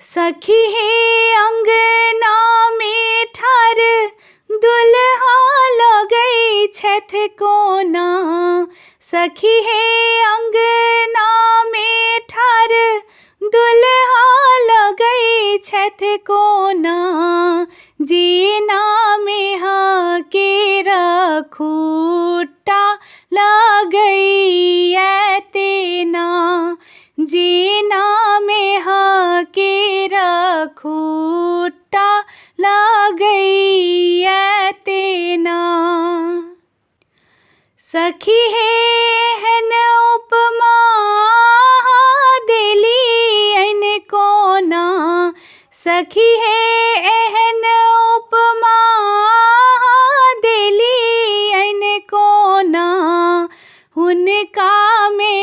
सखी हे अंगना में ठार दुल्हा लगई छथ कोना। सखी हे अंगना में ठार दुल्हा लगई छथ कोना। जीना में के रखूटा लगई तेना। जीना में के रखूटा लगई तेना। सखी हे हन उपमा देली ऐन कोना। सखी हे एहन उपमा देली ऐन कोना। हुनका में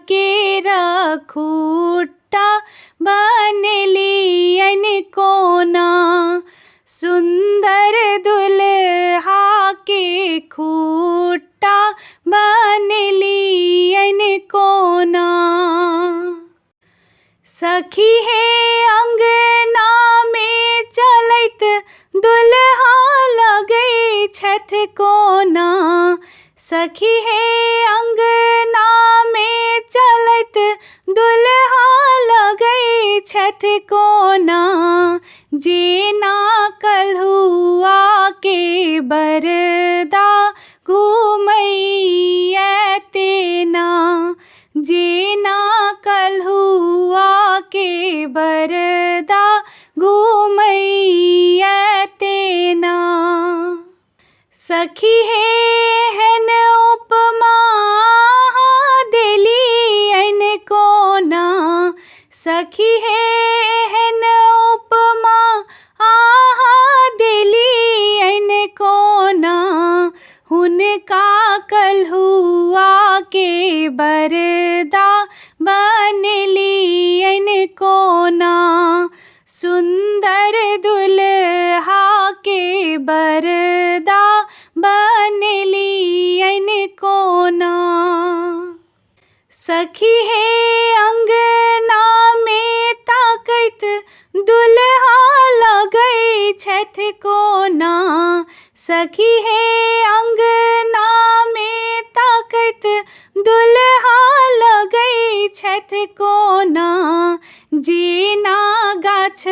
के रखूटा बनली ऐन कोना। सुंदर दुल्हा के खूटा बनली ऐन कोना। सखी हे अंगना में चलैत दुल्हा लगई छथ कोना। सखी हे अंगना में चलैत दुल्हा लगई छथ कोना। जेना कल्हुआ के बरदा घूमई तेना। जेना कल्हुआ के बरदा घूमई तेना। सखी हे हन उपमा देली ऐन कोना। सखी हे हन उपमा देली ऐन कोना। हुनका कल्हुआ के बरदा बनली ऐन कोना। सुंदर दुल्हा के बरदा बनली ऐन कोना। सखी हे अंगना में ताकैत दुल्हा लगई छथ कोना। सखी हे अंगना में ताकैत दुल्हा लगई छथ कोना। जेना गाछ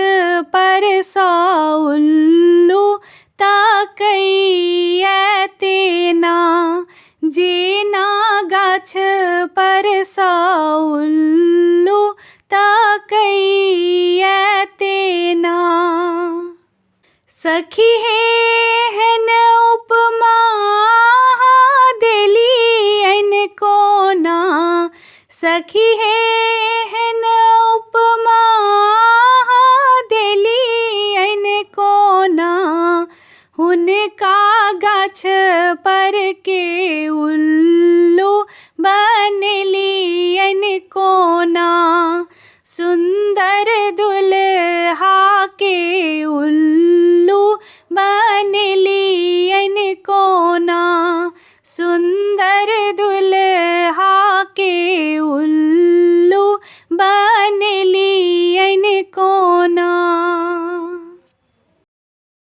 पर सौ उल्लू ताकई तेना। जेना गाछ पर सौ उल्लू ताकई तेना। सखी हे हन उपमा देली ऐन कोना। सखी हे हन उपमा देली ऐन कोना। हुनका गाछ पर के उल्लू